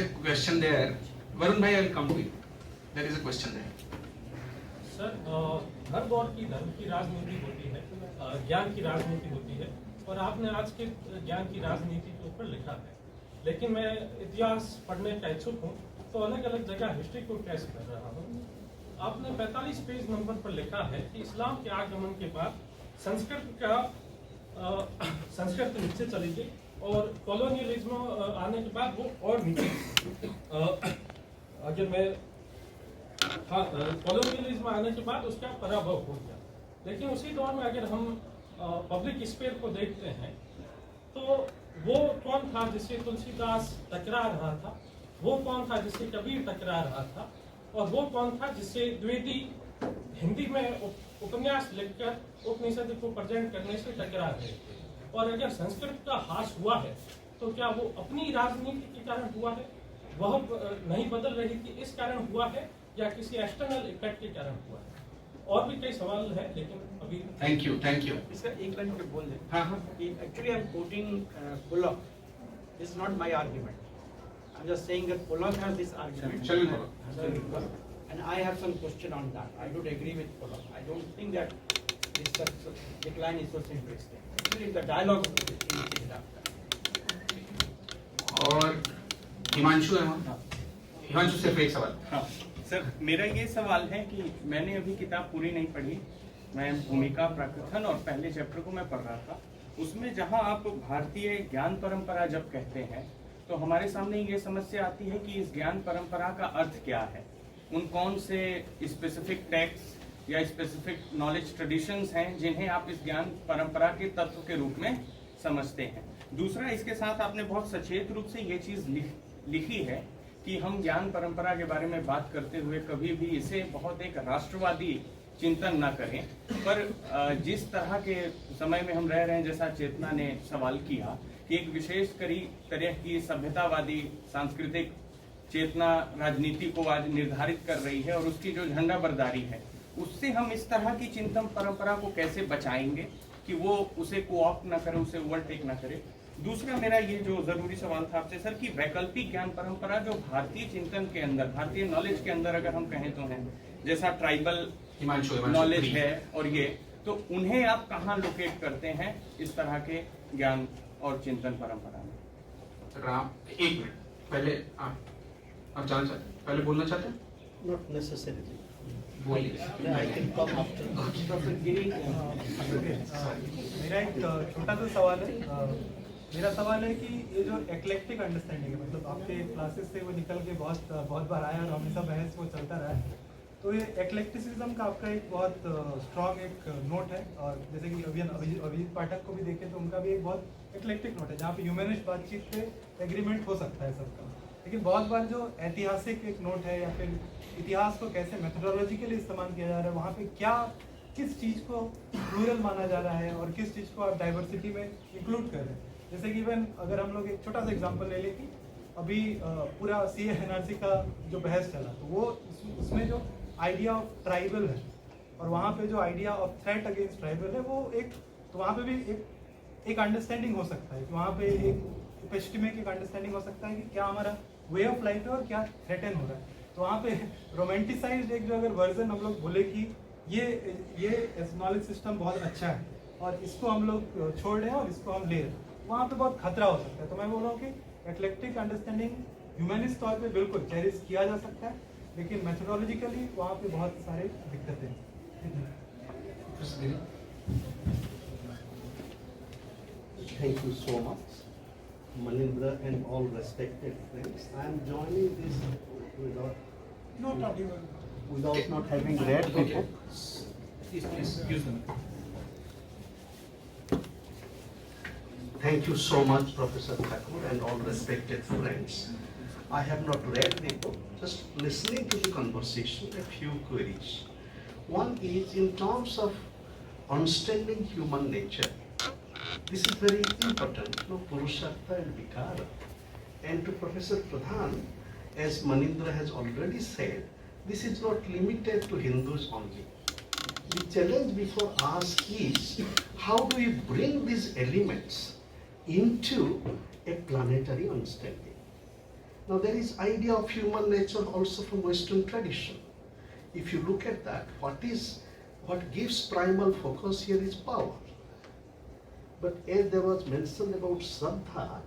Question there. Varun bhai, I will come to you. There is a question there. Sir, हर दौर की धर्म की राजनीति होती है, ज्ञान की राजनीति होती है, और आपने आज के ज्ञान की राजनीति के ऊपर लिखा है। लेकिन मैं इतिहास पढ़ने का इच्छुक हूँ, तो अलग अलग जगह हिस्ट्री को ट्रेस कर रहा हूँ। आपने 45 पेज नंबर पर लिखा है कि इस्लाम के आगमन के बाद संस्कृत नीचे चली गई और कॉलोनियलिज्म आने के बाद वो और नीचे। अगर मैं कॉलोनियलिज्म आने के बाद उसका पराभव हो गया। लेकिन उसी दौर में अगर हम पब्लिक स्पेयर को देखते हैं तो वो कौन था जिससे तुलसीदास टकरा रहा था, वो कौन था जिससे कबीर टकरा रहा था, और वो कौन था जिससे द्विवेदी हिंदी में उपन्यास लिखकर उपनिषद को प्रेजेंट करने से टकरा रहे थे। और अगर संस्कृत का ह्रास हुआ है तो क्या वो अपनी राजनीति के कारण हुआ है, वह नहीं बदल रही थी इस कारण हुआ है, या किसी एक्सटर्नल इफेक्ट के कारण हुआ है? और भी कई सवाल है, लेकिन अभी थैंक यू। इसका एक लाइन पे बोल दें। हाँ। Actually, I'm quoting Pollock. This is not my argument. I'm just saying that Pollock has this argument. And I have some question on that. I don't agree with Pollock. I don't think that this decline is so simplistic. Actually, the dialogue is that. और हिमांशु है वहाँ। हिमांशु सिर्फ एक सवाल। हाँ sir, मेरा ये सवाल है कि मैंने अभी किताब पूरी नहीं पढ़ी। मैं भूमिका, प्रकथन और पहले चैप्टर को मैं पढ़ रहा था। उसमें जहाँ आप भारतीय ज्ञान परंपरा जब कहते हैं तो हमारे सामने ये समस्या आती है कि इस ज्ञान परंपरा का अर्थ क्या है, उन कौन से स्पेसिफिक टेक्स्ट या स्पेसिफिक नॉलेज ट्रेडिशंस हैं जिन्हें आप इस ज्ञान परंपरा के तत्व के रूप में समझते हैं। दूसरा, इसके साथ आपने बहुत सचेत रूप से ये चीज लिखी है कि हम ज्ञान परंपरा के बारे में बात करते हुए कभी भी इसे बहुत एक राष्ट्रवादी चिंतन ना करें, पर जिस तरह के समय में हम रह रहे हैं, जैसा चेतना ने सवाल किया कि एक विशेष तरह की सभ्यतावादी सांस्कृतिक चेतना राजनीति को आज निर्धारित कर रही है और उसकी जो झंडा बरदारी है, उससे हम इस तरह की चिंतन परंपरा को कैसे बचाएंगे कि वो उसे कोऑप्ट ना करे, उसे ओवरटेक ना करे। दूसरा मेरा ये जो जरूरी सवाल था आपसे सर कि वैकल्पिक ज्ञान परंपरा जो भारतीय चिंतन के अंदर, भारतीय नॉलेज के अंदर अगर हम कहें तो हैं, जैसा ट्राइबल नॉलेज है और ये, तो उन्हें आप कहाँ लोकेट करते हैं इस तरह के ज्ञान और चिंतन परंपरा में? अगर आप एक मिनट पहले आप जानना चाहते हैं, पहले बोलना चाहते हैं? Not necessarily. बोलिए। I can come after. मेरा एक छोटा सा सवाल है। मेरा सवाल है कि ये जो एक्लेक्टिक अंडरस्टैंडिंग है, मतलब आपके क्लासेस से वो निकल के बहुत बार आया और हमेशा बहस वो चलता रहा है, तो ये एक्लेक्टिसिज्म का आपका एक बहुत स्ट्रॉन्ग एक नोट है। और जैसे कि अभिजीत पाठक को भी देखें तो उनका भी एक बहुत एक्लेक्टिक नोट है जहाँ पे ह्यूमनिस्ट बातचीत पे एग्रीमेंट हो सकता है सबका। लेकिन बहुत बार जो ऐतिहासिक एक नोट है या फिर इतिहास को कैसे मेथोडोलॉजिकली इस्तेमाल किया जा रहा है, वहाँ पे किस चीज़ को प्लूरल माना जा रहा है और किस चीज़ को आप डाइवर्सिटी में इंक्लूड कर रहे हैं। जैसे कि इवन अगर हम लोग एक छोटा सा एग्जांपल ले लें कि अभी पूरा CA NRC का जो बहस चला, तो वो उसमें जो आइडिया ऑफ ट्राइबल है और वहाँ पे जो idea of threat against tribal है, वो एक, तो वहाँ पे भी एक अंडरस्टैंडिंग हो सकता है कि वहाँ पे एक एपिस्टेमिक एक अंडरस्टैंडिंग हो सकता है कि क्या हमारा वे ऑफ लाइफ है और क्या थ्रेटन हो रहा है। तो वहाँ पे रोमांटिसाइज्ड एक जो अगर वर्जन हम लोग बोले कि ये नॉलेज सिस्टम बहुत अच्छा है और इसको हम लोग छोड़ रहे हैं और इसको हम ले रहे हैं, वहाँ पे बहुत खतरा हो सकता है। तो मैं बोल रहा हूँ कि एक्लेक्टिक अंडरस्टैंडिंग ह्यूमनिस्ट तौर पे बिल्कुल चेरिश किया जा सकता है, लेकिन मेथोडोलॉजिकली वहाँ पे बहुत सारे दिक्कतें हैं। Thank you so much, Manindra and all respected friends. I am joining this without not having read the book. Please use them. Thank you so much, Professor Thakur and all respected friends. I have not read the book, just listening to the conversation, a few queries. One is in terms of understanding human nature. This is very important, Purushartha and Vikara. And to Professor Pradhan, as Manindra has already said, this is not limited to Hindus only. The challenge before us is how do we bring these elements into a planetary understanding. Now there is idea of human nature also from Western tradition. If you look at that, what gives primal focus here is power. But as there was mentioned about Shraddha,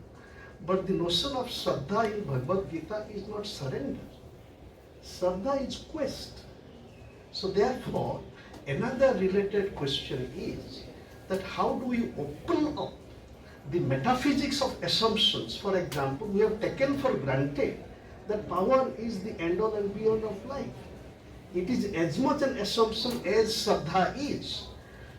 but the notion of Shraddha in Bhagavad Gita is not surrender. Shraddha is quest. So therefore, another related question is that how do we open up the metaphysics of assumptions? For example, we have taken for granted that power is the end all and beyond of life. It is as much an assumption as Shraddha is.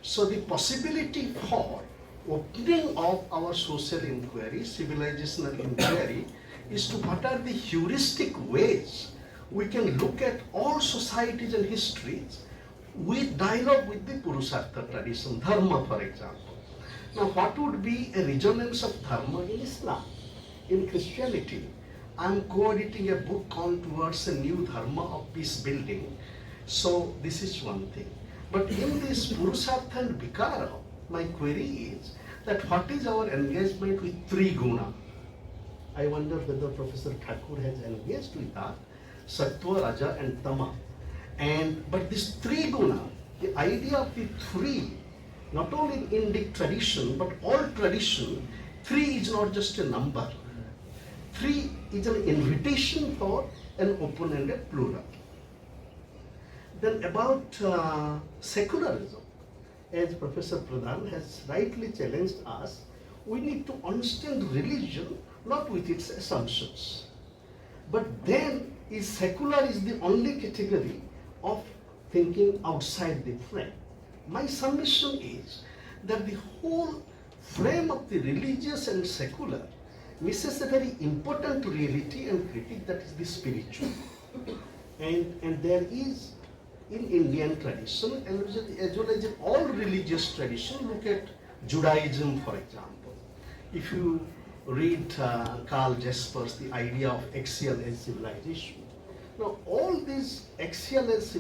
So the possibility for opening of our social inquiry, civilizational inquiry, is to what are the heuristic ways we can look at all societies and histories with dialogue with the Purushartha tradition, Dharma for example. Now what would be a resonance of Dharma in Islam? In Christianity, I am co-editing a book called Towards a New Dharma of Peace Building. So this is one thing. But in this Purushartha and Vikara, my query is that what is our engagement with three guna? I wonder whether Professor Thakur has engaged with that, Sattva, Raja and Tama. But this three guna, the idea of the three, not only in Indic tradition, but all tradition, three is not just a number. Three is an invitation for an open-ended plural. Then about secularism, as Professor Pradhan has rightly challenged us, we need to understand religion not with its assumptions. But then secular is the only category of thinking outside the frame. My submission is that the whole frame of the religious and secular misses a very important reality and critique, that is the spiritual. And there is in Indian tradition, as well as in all religious tradition, look at Judaism for example. If you read Karl Jasper's The Idea of Axial as Civilization, now all this axial as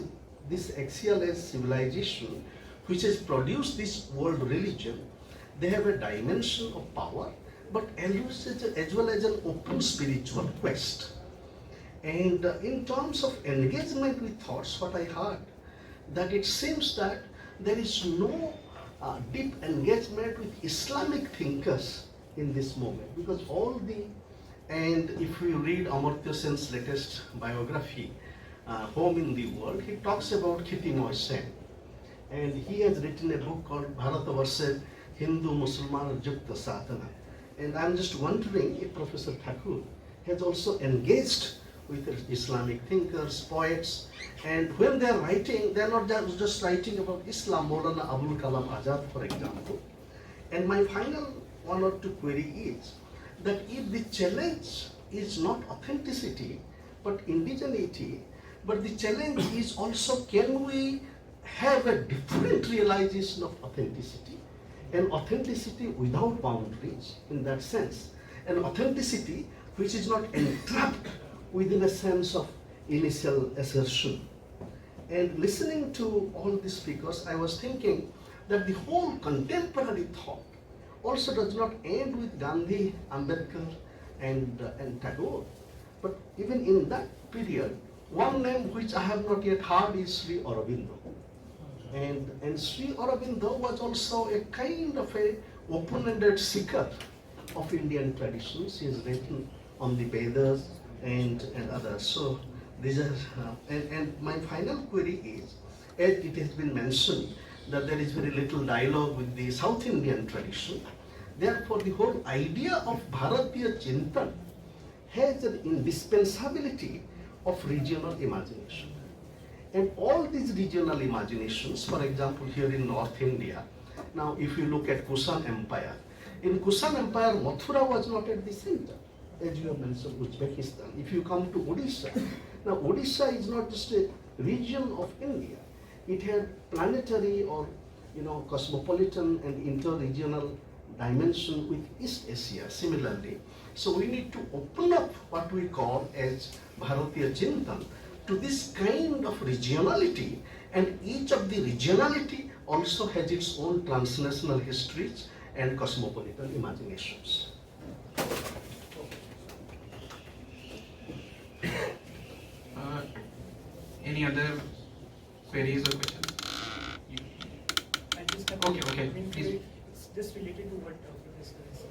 civilization which has produced this world religion, they have a dimension of power, but as well as an open spiritual quest. And in terms of engagement with thoughts, what I heard, that it seems that there is no deep engagement with Islamic thinkers in this moment, because and if you read Amartya Sen's latest biography, Home in the World, he talks about Khitimoy Sen. And he has written a book called Bharatavarsha Hindu Musliman Jukta Sadhana. And I'm just wondering if Professor Thakur has also engaged with Islamic thinkers, poets, and when they're writing, they're not just writing about Islam, Maulana Abul Kalam Azad, for example. And my final one or two query is that if the challenge is not authenticity, but indigeneity, but the challenge is also can we have a different realization of authenticity, and authenticity without boundaries in that sense, and authenticity which is not entrapped within a sense of initial assertion. And listening to all these speakers, I was thinking that the whole contemporary thought also does not end with Gandhi, Ambedkar and Tagore, but even in that period, one name which I have not yet heard is Sri Aurobindo. And Sri Aurobindo was also a kind of a open-ended seeker of Indian traditions. He has written on the Vedas and others. So these are, and my final query is, as it has been mentioned, that there is very little dialogue with the South Indian tradition. Therefore, the whole idea of Bharatiya Chintan has an indispensability of regional imagination. And all these regional imaginations, for example, here in North India, now if you look at Kushan Empire, in Kushan Empire, Mathura was not at the center, as you have mentioned, Uzbekistan. If you come to Odisha, now Odisha is not just a region of India. It had planetary or cosmopolitan and inter-regional dimension with East Asia similarly. So we need to open up what we call as Bharatiya Chintan to this kind of regionality, and each of the regionality also has its own transnational histories and cosmopolitan imaginations. Any other queries or questions? I just have Okay, okay, I mean, please. it's just related to what Professor said.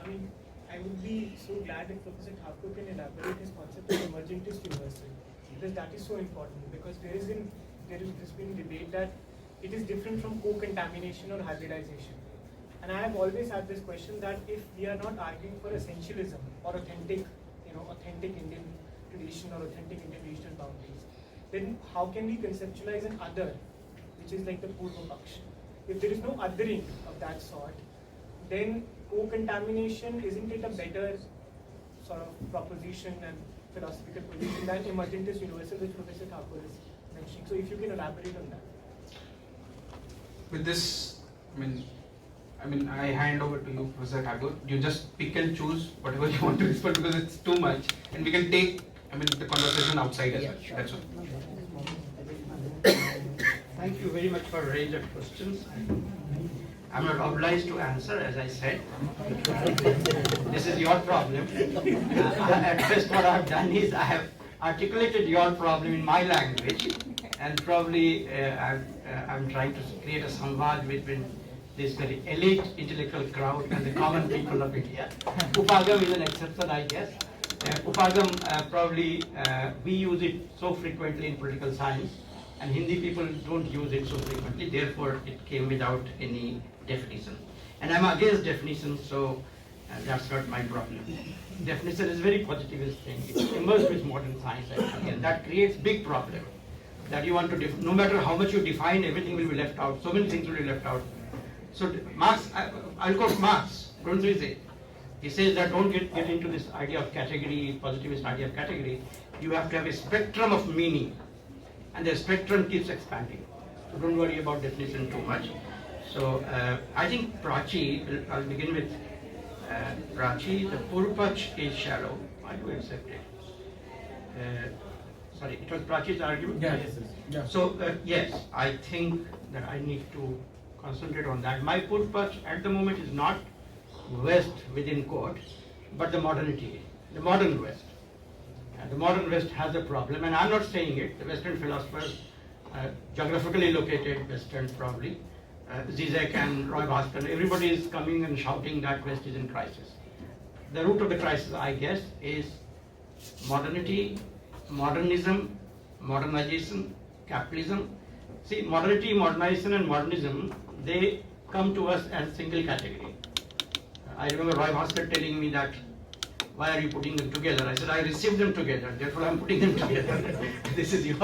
I mean, I would be so glad if Professor Thakur can elaborate his concept of emergentist universal, because that is so important. Because there has been debate that it is different from co-contamination or hybridization. And I have always had this question that if we are not arguing for essentialism or authentic Indian tradition or authentic Indian regional boundaries, then how can we conceptualize an other, which is like the Purva Paksh? If there is no othering of that sort, then co-contamination, isn't it a better sort of proposition and philosophical position than emergentist universal, which Professor Thakur is mentioning? So if you can elaborate on that. With this, I hand over to you, Professor Thakur. You just pick and choose whatever you want to respond, because it's too much, and we can take the conversation outside as well. That's all. Thank you very much for raising that questions. I'm not obliged to answer, as I said. This is your problem. At first, what I've done is I have articulated your problem in my language, and probably I'm trying to create a samvad between this very elite intellectual crowd and the common people of India. Upagam is an exception, I guess. Upagam, probably we use it so frequently in political science, and Hindi people don't use it so frequently, therefore it came without any definition. And I'm against definition, so that's not my problem. Definition is a very positivist thing. It's immersed with modern science actually, and that creates big problem. That you want to, no matter how much you define, everything will be left out. So many things will be left out. So Marx, I'll quote Marx, don't we say? He says that don't get into this idea of category, positivist idea of category. You have to have a spectrum of meaning, and the spectrum keeps expanding. So don't worry about definition too much. So I think Prachi, I'll begin with Prachi. The Purpach is shallow. I do accept it. Sorry, it was Prachi's argument? Yes. So yes, I think that I need to concentrate on that. My Purpach at the moment is not West within quote, but the modernity, the modern West. And the modern West has a problem, and I'm not saying it. The Western philosophers, geographically located Western probably, Zizek and Roy Bhaskar, everybody is coming and shouting that West is in crisis. The root of the crisis, I guess, is modernity, modernism, modernization, capitalism. See, modernity, modernization and modernism, they come to us as single category. I remember Roy Bhaskar telling me that, why are you putting them together? I said, I received them together, therefore I'm putting them together. This is your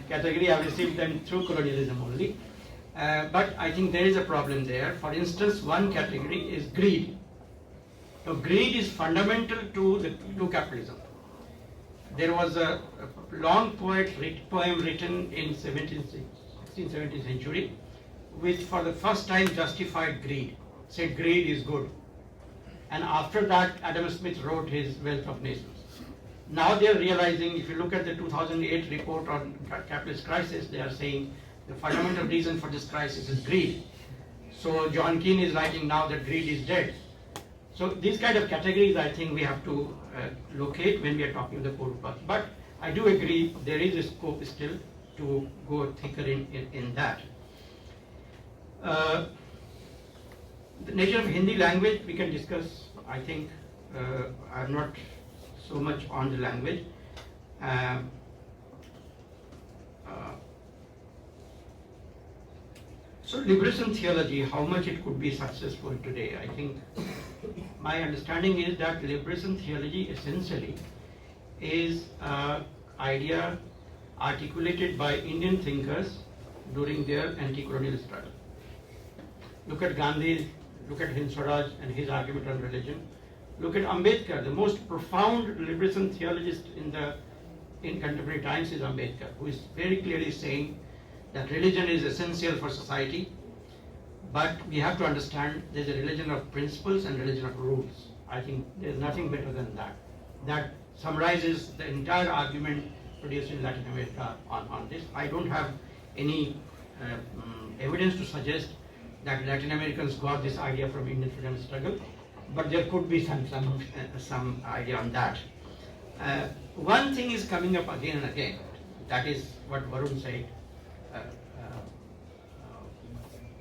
category, I've received them through colonialism only. But I think there is a problem there. For instance, one category is greed. Now, greed is fundamental to capitalism. There was a long poem written in 16th, 17th century, which for the first time justified greed, said greed is good. And after that, Adam Smith wrote his Wealth of Nations. Now they are realizing, if you look at the 2008 report on capitalist crisis, they are saying the fundamental reason for this crisis is greed. So John Keane is writing now that greed is dead. So these kind of categories, I think we have to locate when we are talking the poor path. But I do agree there is a scope still to go thicker in that. The nature of Hindi language we can discuss. I think I'm not so much on the language. So liberation theology, how much it could be successful today? I think my understanding is that liberation theology essentially is an idea articulated by Indian thinkers during their anti-colonial struggle. Look at Gandhi, look at Hind Swaraj and his argument on religion. Look at Ambedkar, the most profound liberation theologist in contemporary times is Ambedkar, who is very clearly saying that religion is essential for society, but we have to understand there's a religion of principles and religion of rules. I think there's nothing better than that. That summarizes the entire argument produced in Latin America on this. I don't have any evidence to suggest that Latin Americans got this idea from Indian freedom struggle, but there could be some idea on that. One thing is coming up again and again. That is what Varun said,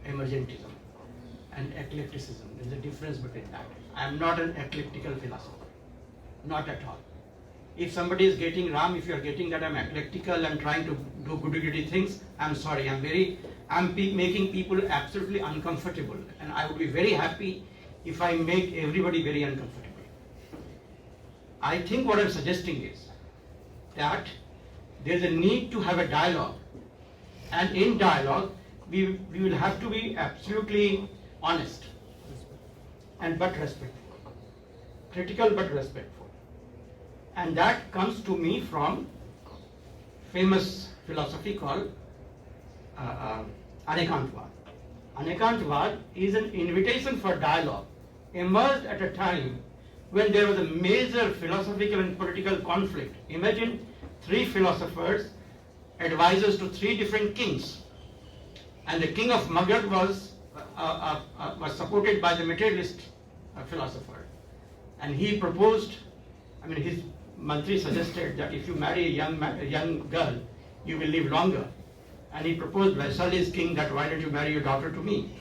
emergentism and eclecticism. There is a difference between that. I am not an eclectical philosopher, not at all. If somebody is getting Ram, if you are getting that I'm eclectical and trying to do goody-goody things, I'm sorry. I'm making people absolutely uncomfortable, and I would be very happy if I make everybody very uncomfortable. I think what I'm suggesting is that there's a need to have a dialogue, and in dialogue, we will have to be absolutely honest and but respectful, critical but respectful. And that comes to me from famous philosophy called Anekantvad. Anekantvad is an invitation for dialogue, emerged at a time when there was a major philosophical and political conflict. Imagine 3 philosophers, advisors to 3 different kings, and the king of Magad was supported by the materialist philosopher, and he proposed. His Mantri suggested that if you marry a young girl, you will live longer. And he proposed Vaishali's king that why don't you marry your daughter to me?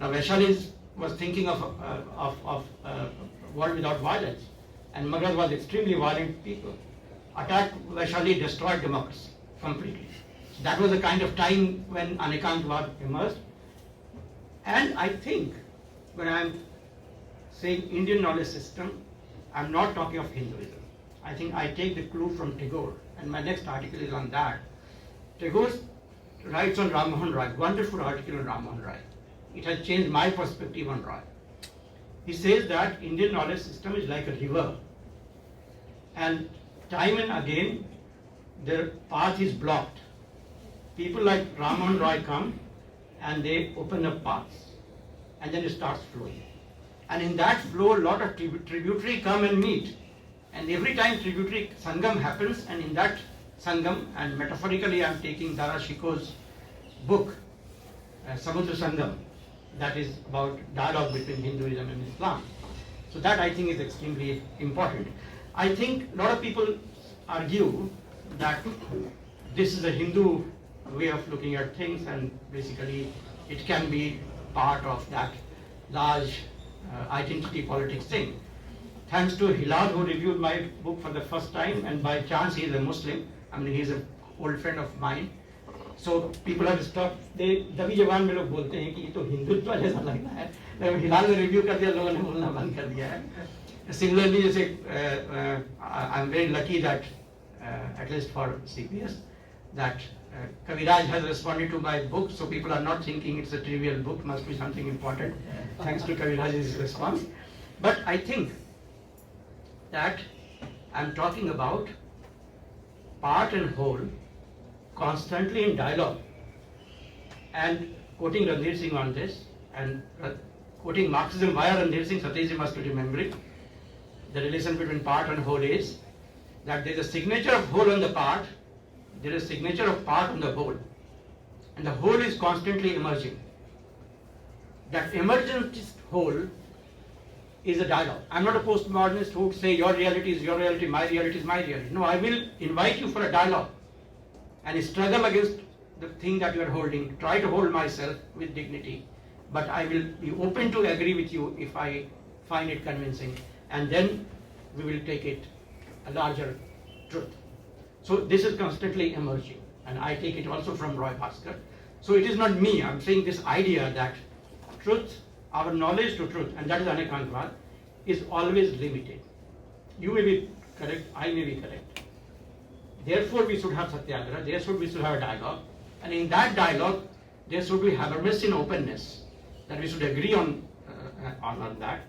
Now Vaishali was thinking of world without violence, and Magad was extremely violent people. Attacked Vaishali, destroyed democracy completely. So that was the kind of time when Anekantvad emerged. And I think when I'm saying Indian knowledge system, I'm not talking of Hinduism. I think I take the clue from Tagore, and my next article is on that. Tagore writes on Ram Mohan Roy, wonderful article on Ram Mohan Roy. It has changed my perspective on Roy. He says that Indian knowledge system is like a river, and time and again their path is blocked. People like Ram Mohan Roy come and they open up paths, and then it starts flowing. And in that flow, a lot of tributary come and meet. And every time tributary sangam happens, and in that sangam, and metaphorically I'm taking Dara Shiko's book, Samudra Sangam, that is about dialogue between Hinduism and Islam. So that I think is extremely important. I think a lot of people argue that this is a Hindu way of looking at things, and basically it can be part of that large identity politics thing. Thanks to Hilal, who reviewed my book for the first time, and by chance he is a Muslim. He's an old friend of mine. So people have stopped. दबी जबान में लोग बोलते हैं कि ये तो हिंदुत्व जैसा लगता है. हिलाल ने रिव्यू कर दिया, लोगों ने बोलना बंद कर दिया है. Similarly, जैसे I'm very lucky that at least for CPS that Kaviraj has responded to my book, so people are not thinking it's a trivial book, must be something important, thanks to Kaviraj's response. But I think that I'm talking about part and whole, constantly in dialogue. And quoting Ranjit Singh on this, and quoting Marxism via Ranjit Singh, Satyajit must be remembering, the relation between part and whole is that there is a signature of whole on the part, there is a signature of part on the whole, and the whole is constantly emerging. That emergent whole is a dialogue. I'm not a postmodernist who would say your reality is your reality, my reality is my reality. No, I will invite you for a dialogue and struggle against the thing that you are holding, try to hold myself with dignity, but I will be open to agree with you if I find it convincing, and then we will take it a larger truth. So this is constantly emerging, and I take it also from Roy Bhaskar. So it is not me, I'm saying this idea that truth, our knowledge to truth, and that is Anekantvad, is always limited. You may be correct, I may be correct. Therefore we should have Satyagraha, therefore we should have a dialogue, and in that dialogue there should be happiness in openness, that we should agree on that.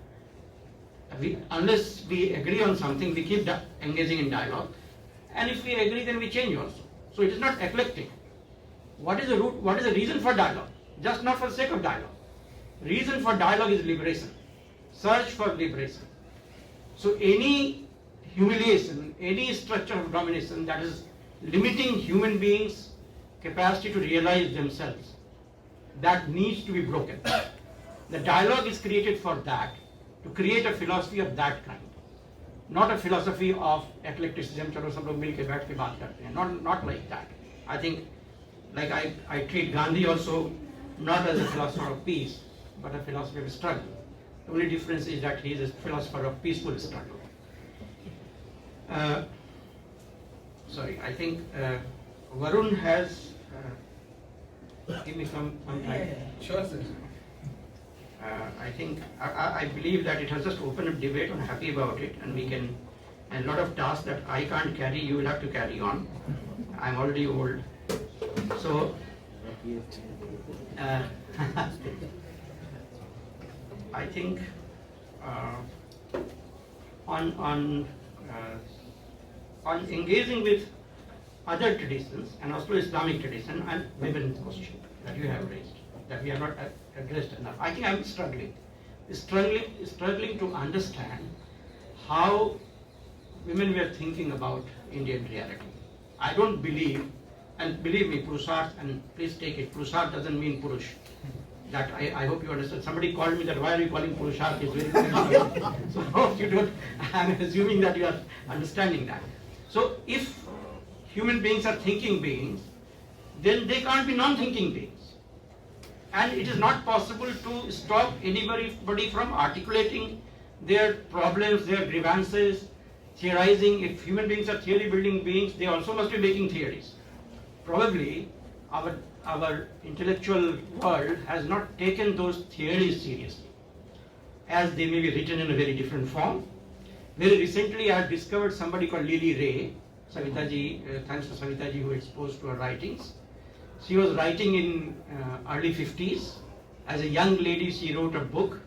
Unless we agree on something, we keep engaging in dialogue, and if we agree then we change also. So it is not eclectic. What is the root, what is the reason for dialogue? Just not for the sake of dialogue. Reason for dialogue is liberation, search for liberation. So any humiliation, any structure of domination that is limiting human beings' capacity to realize themselves, that needs to be broken. The dialogue is created for that, to create a philosophy of that kind. not a philosophy of eclecticism, chalo sab log mil ke baith ke baat karte hain, not like that. I think, like I treat Gandhi also not as a philosopher of peace, but a philosopher of struggle. The only difference is that he is a philosopher of peaceful struggle. Sorry, I think Varun has, give me some time. Sure, sir. I think, I believe that it has just opened up debate. I'm happy about it, and we can, and a lot of tasks that I can't carry, you will have to carry on. I'm already old. So, I think on engaging with other traditions and also Islamic tradition and women's question that you have raised, that we have not addressed enough. I think I'm struggling to understand how women were thinking about Indian reality. I don't believe, and believe me, Purusharth, and please take it, Purusharth doesn't mean Purush. That I hope you understand. Somebody called me that, why are you calling Purusharth? It's very So hope you don't, I'm assuming that you are understanding that. So if human beings are thinking beings, then they can't be non-thinking beings. And it is not possible to stop anybody from articulating their problems, their grievances, theorizing. If human beings are theory building beings, they also must be making theories. Probably our intellectual world has not taken those theories seriously, as they may be written in a very different form. Very recently I have discovered somebody called Lily Ray, Savitaji, thanks to Savitaji who exposed to her writings. She was writing in early 50s. As a young lady she wrote a book,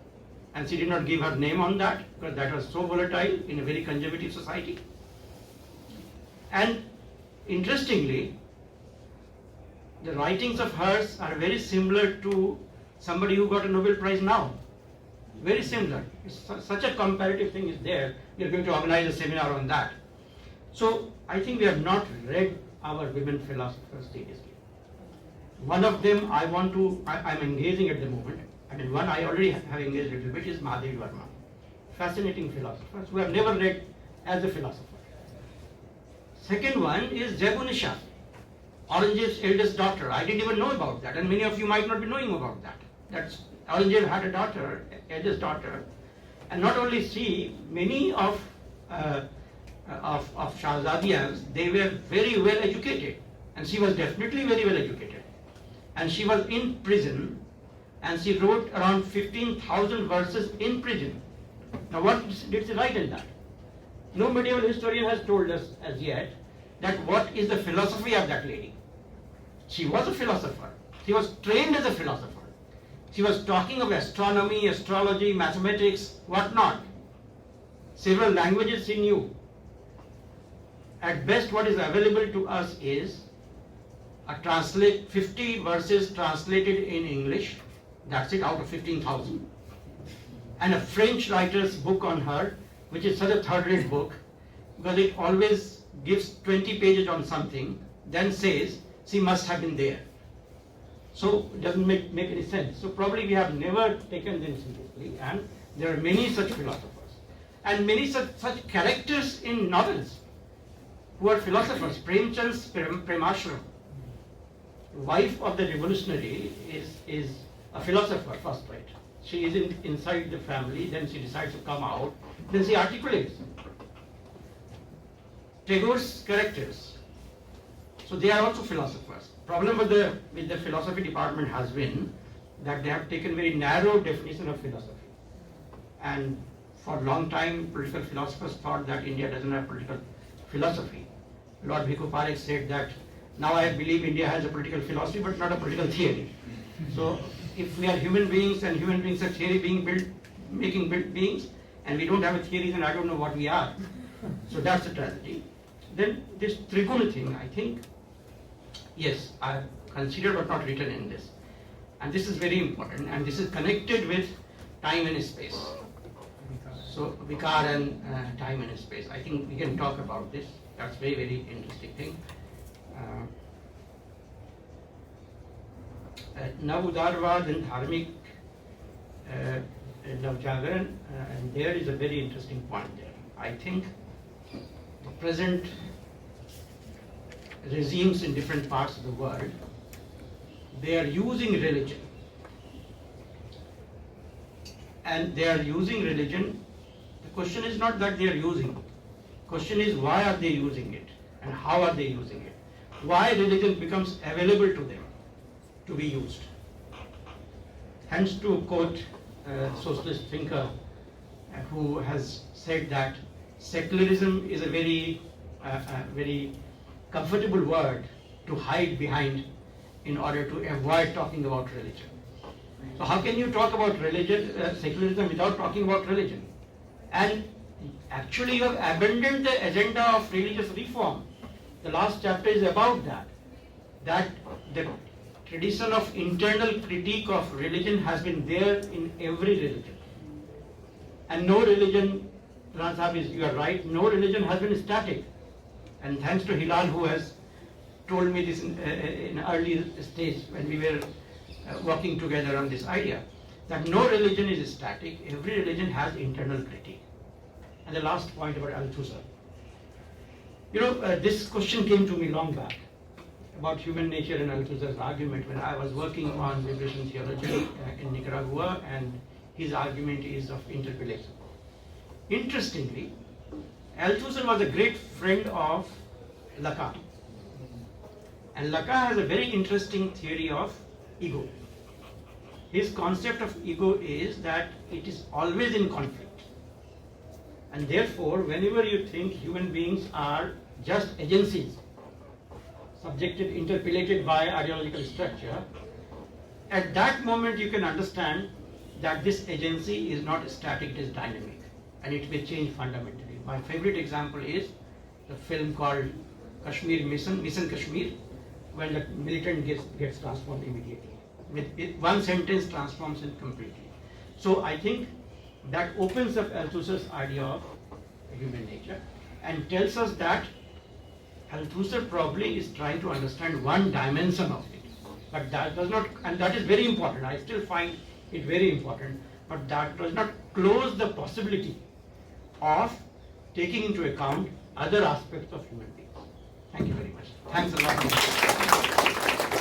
and she did not give her name on that because that was so volatile in a very conservative society. And interestingly, the writings of hers are very similar to somebody who got a Nobel Prize now. Very similar. Such a comparative thing is there. We are going to organize a seminar on that. So I think we have not read our women philosophers seriously. One of them I'm engaging at the moment, and one I already have engaged a little bit is Mahadevi Verma. Fascinating philosophers who have never read as a philosopher. Second one is Jagunisha, Aurangzeb's eldest daughter. I didn't even know about that, and many of you might not be knowing about that. That's Aurangzeb had a daughter, eldest daughter, and not only she, many of Shahzadiyas, they were very well educated, and she was definitely very well educated. And she was in prison, and she wrote around 15,000 verses in prison. Now what did she write in that? No medieval historian has told us as yet that what is the philosophy of that lady. She was a philosopher. She was trained as a philosopher. She was talking of astronomy, astrology, mathematics, whatnot. Several languages she knew. At best what is available to us is 50 verses translated in English, that's it, out of 15,000. And a French writer's book on her, which is such a third-rate book, because it always gives 20 pages on something, then says she must have been there. So it doesn't make any sense. So probably we have never taken them seriously, and there are many such philosophers. And many such characters in novels who are philosophers. Premchand's Premashram, wife of the revolutionary, is a philosopher first, right? She is inside the family, then she decides to come out, then she articulates. Tagore's characters, so they are also philosophers. Problem with the philosophy department has been that they have taken very narrow definition of philosophy. And for a long time, political philosophers thought that India doesn't have political philosophy. Lord Bhikkhu Parekh said that now I believe India has a political philosophy but not a political theory. So if we are human beings and human beings are theory making built beings, and we don't have a theory, then I don't know what we are. So that's a tragedy. Then this Triguna thing, I think, yes, I have considered but not written in this. And this is very important, and this is connected with time and space. So Vikar and time and space. I think we can talk about this. That's very, very interesting thing. Navudharvad and Dharmik Navjagaran, and there is a very interesting point there. I think the present regimes in different parts of the world, they are using religion. And they are using religion. The question is not that they are using it. Question is, why are they using it and how are they using it? Why religion becomes available to them to be used. Hence, to quote a socialist thinker who has said that secularism is a very comfortable word to hide behind in order to avoid talking about religion. So how can you talk about religion, secularism without talking about religion? And actually you have abandoned the agenda of religious reform. The last chapter is about that. That the tradition of internal critique of religion has been there in every religion. And no religion, Pradhan Sahib, you are right, no religion has been static. And thanks to Hilal, who has told me this in early stage when we were working together on this idea, that no religion is static, every religion has internal critique. And the last point about Althusser. You know, this question came to me long back about human nature and Althusser's argument when I was working on liberation theology in Nicaragua, and his argument is of interpellation. Interestingly, Althusser was a great friend of Lacan. And Lacan has a very interesting theory of ego. His concept of ego is that it is always in conflict. And therefore, whenever you think human beings are just agencies, subjected, interpellated by ideological structure, at that moment you can understand that this agency is not static, it is dynamic, and it may change fundamentally. My favorite example is the film called Kashmir Mission Kashmir, when the militant gets transformed immediately. With one sentence transforms it completely. So I think that opens up Althusser's idea of human nature and tells us that Althusser probably is trying to understand one dimension of it. But that does not, and that is very important. I still find it very important, but that does not close the possibility of taking into account other aspects of human beings. Thank you very much. Thanks a lot.